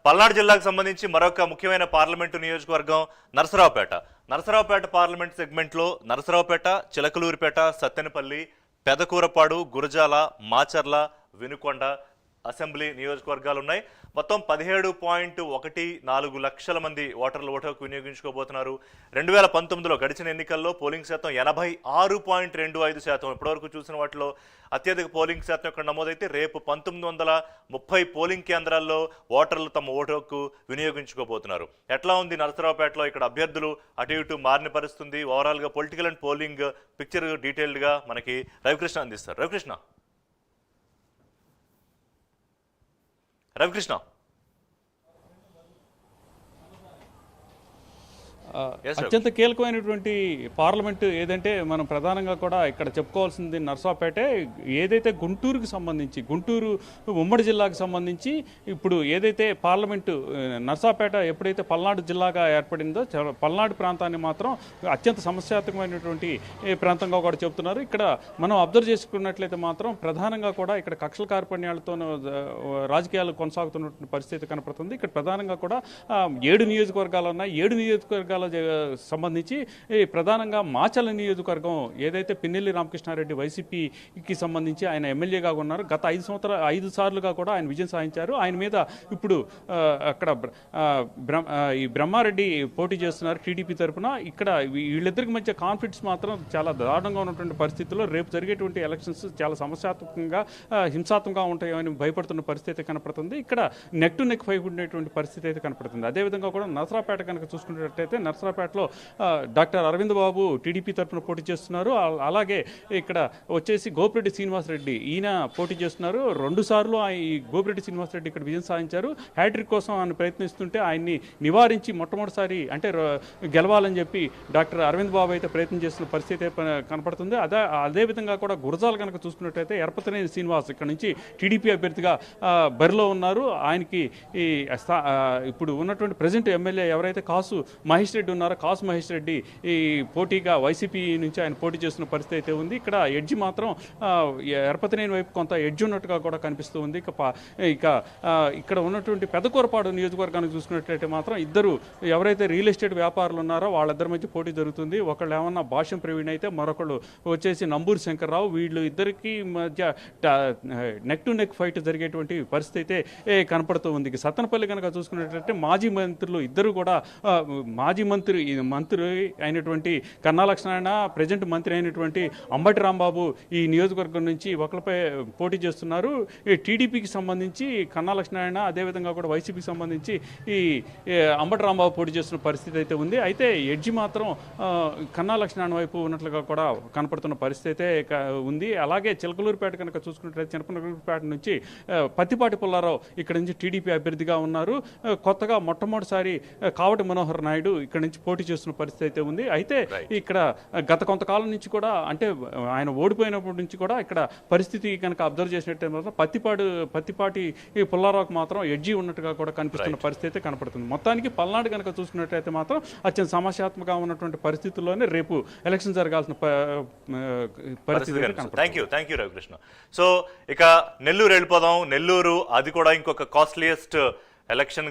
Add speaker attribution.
Speaker 1: పల్నాడు జిల్లాకు సంబంధించి మరొక ముఖ్యమైన పార్లమెంటు నియోజకవర్గం నరసరావుపేట పార్లమెంట్ సెగ్మెంట్లో నరసరావుపేట, చిలకలూరిపేట, సత్తెనపల్లి, పెదకూరపాడు, గురజాల, మాచర్ల, వినుకొండ అసెంబ్లీ నియోజకవర్గాలు ఉన్నాయి. మొత్తం 17.14 లక్షల మంది ఓటర్లు ఓటు హక్కు వినియోగించుకోబోతున్నారు. 2019లో గడిచిన ఎన్నికల్లో పోలింగ్ శాతం 86.25%. ఇప్పటివరకు చూసిన వాటిలో అత్యధిక పోలింగ్ శాతం ఇక్కడ నమోదైతే రేపు 1930 పోలింగ్ కేంద్రాల్లో ఓటర్లు తమ ఓటు హక్కు వినియోగించుకోబోతున్నారు. ఎట్లా ఉంది నరసరావుపేటలో? ఇక్కడ అభ్యర్థులు అటు ఇటు మారిన పరిస్థితుంది. ఓవరాల్గా పొలిటికల్ అండ్ పోలింగ్ పిక్చర్ డీటెయిల్డ్గా మనకి రవికృష్ణ అందిస్తారు. రవికృష్ణ
Speaker 2: అత్యంత కీలకమైనటువంటి పార్లమెంటు ఏదంటే మనం ప్రధానంగా కూడా ఇక్కడ చెప్పుకోవాల్సింది నరసరావుపేటే. ఏదైతే గుంటూరుకు సంబంధించి, గుంటూరు ఉమ్మడి జిల్లాకు సంబంధించి ఇప్పుడు ఏదైతే పార్లమెంటు నరసరావుపేట ఎప్పుడైతే పల్నాడు జిల్లాగా ఏర్పడిందో, పల్నాడు ప్రాంతాన్ని మాత్రం అత్యంత సమస్యాత్మకమైనటువంటి ప్రాంతంగా కూడా చెబుతున్నారు. ఇక్కడ మనం అబ్జర్వ్ చేసుకున్నట్లయితే మాత్రం ప్రధానంగా కూడా ఇక్కడ కక్షల కార్పణ్యాలతో రాజకీయాలు కొనసాగుతున్నటువంటి పరిస్థితి కనపడుతుంది. ఇక్కడ ప్రధానంగా కూడా 7 నియోజకవర్గాలు ఉన్నాయి. 7 నియోజకవర్గాల సంబంధించి ప్రధానంగా మాచర్ల నియోజకవర్గం ఏదైతే పిన్నెల్లి రామకృష్ణారెడ్డి వైసీపీకి సంబంధించి ఆయన ఎమ్మెల్యేగా ఉన్నారు. గత 5 సార్లుగా కూడా ఆయన విజయం సాధించారు. ఆయన మీద ఇప్పుడు అక్కడ ఈ బ్రహ్మారెడ్డి పోటీ చేస్తున్నారు టీడీపీ తరఫున. ఇక్కడ వీళ్ళిద్దరికి మధ్య కాన్ఫ్లిక్ట్స్ మాత్రం చాలా దారుణంగా ఉన్నటువంటి పరిస్థితుల్లో రేపు జరిగేటువంటి ఎలక్షన్స్ చాలా సమస్యాత్మకంగా, హింసాత్మకంగా ఉంటాయని భయపడుతున్న పరిస్థితి కనపడుతుంది. ఇక్కడ నెక్ టు నెక్ ఫైట్ ఉండేటువంటి పరిస్థితి అయితే కనపడుతుంది. అదేవిధంగా కూడా నరసరావుపేట కనుక చూసుకున్నట్లయితే నరసరావుపేటలో డాక్టర్ అరవింద్ బాబు టీడీపీ తరఫున పోటీ చేస్తున్నారు. అలాగే ఇక్కడ వచ్చేసి గోపిరెడ్డి శ్రీనివాసరెడ్డి ఈయన పోటీ చేస్తున్నారు. 2 సార్లు ఈ గోపిరెడ్డి శ్రీనివాసరెడ్డి ఇక్కడ విజయం సాధించారు. హ్యాట్రిక్ కోసం ఆయన ప్రయత్నిస్తుంటే ఆయన్ని నివారించి మొట్టమొదటిసారి అంటే గెలవాలని చెప్పి డాక్టర్ అరవింద్ బాబు అయితే ప్రయత్నం చేస్తున్న పరిస్థితి కనపడుతుంది. అదేవిధంగా కూడా గురజాల కనుక చూసుకున్నట్టయితే ఎరపతినేని శ్రీనివాస్ ఇక్కడ నుంచి టీడీపీ అభ్యర్థిగా బరిలో ఉన్నారు. ఆయనకి ఇప్పుడు ఉన్నటువంటి ప్రజెంట్ ఎమ్మెల్యే ఎవరైతే కాసు మహేష్ రెడ్డి ఉన్నారో, కాసు మహేష్ రెడ్డి ఈ పోటీగా వైసీపీ నుంచి ఆయన పోటీ చేస్తున్న పరిస్థితి అయితే ఉంది. ఇక్కడ ఎడ్జి మాత్రం ఎరపతినేని వైపు కొంత ఎడ్జి ఉన్నట్టుగా కూడా కనిపిస్తూ ఉంది. ఇక్కడ ఉన్నటువంటి పెదకూరపాడు నియోజకవర్గానికి చూసుకున్నట్లయితే మాత్రం ఇద్దరు ఎవరైతే రియల్ ఎస్టేట్ వ్యాపారులు ఉన్నారో వాళ్ళిద్దరి మధ్య పోటీ జరుగుతుంది. ఒకళ్ళు ఏమన్నా భాష్యం ప్రవీణ్ అయితే మరొకళ్ళు వచ్చేసి నంబూరు శంకర్రావు. వీళ్ళు ఇద్దరికి మధ్య నెక్ టు నెక్ ఫైట్ జరిగేటువంటి పరిస్థితి అయితే కనపడుతూ ఉంది. సత్తెనపల్లి కనుక చూసుకున్నట్లయితే మాజీ మంత్రులు ఇద్దరు కూడా మంత్రి అయినటువంటి కన్నా లక్ష్మణ, ప్రజెంట్ మంత్రి అయినటువంటి అంబటి రాంబాబు ఈ నియోజకవర్గం నుంచి ఒకరిపై పోటీ చేస్తున్నారు. ఈ టీడీపీకి సంబంధించి కన్నా లక్ష్మణ, అదేవిధంగా కూడా వైసీపీకి సంబంధించి ఈ అంబటి రాంబాబు పోటీ చేస్తున్న పరిస్థితి అయితే ఉంది. అయితే ఎడ్జి మాత్రం కన్నా లక్ష్మణ వైపు ఉన్నట్లుగా కూడా కనపడుతున్న పరిస్థితి అయితే ఉంది. అలాగే చిలకలూరిపేట కనుక చూసుకున్నట్లయితే చిలకలూరిపేట నుంచి పత్తిపాటి పుల్లారావు ఇక్కడ నుంచి టీడీపీ అభ్యర్థిగా ఉన్నారు. కొత్తగా మొట్టమొదటిసారి కావటి మనోహర్ నాయుడు ఇక్కడ నుంచి పోటీ చేస్తున్న పరిస్థితి అయితే ఉంది. అయితే ఇక్కడ గత కొంతకాలం నుంచి కూడా అంటే ఆయన ఓడిపోయినప్పటి నుంచి కూడా ఇక్కడ పరిస్థితి కనుక అబ్జర్వ్ చేసినట్టే మాత్రం పత్తిపాటి పుల్లారావుకి మాత్రం ఎడ్జి ఉన్నట్టుగా కూడా కనిపిస్తున్న పరిస్థితి కనపడుతుంది. మొత్తానికి పల్నాడు కనుక చూసుకున్నట్లయితే మాత్రం అత్యంత సమస్యాత్మకంగా ఉన్నటువంటి పరిస్థితుల్లోనే రేపు ఎలక్షన్ జరగాల్సిన పరిస్థితి కనపడుతుంది.
Speaker 1: Thank you Ravikrishna. సో ఇక నెల్లూరు వెళ్ళిపోదాం. నెల్లూరు అది కూడా ఇంకొక కాస్ట్లీయెస్ట్ ఎలక్షన్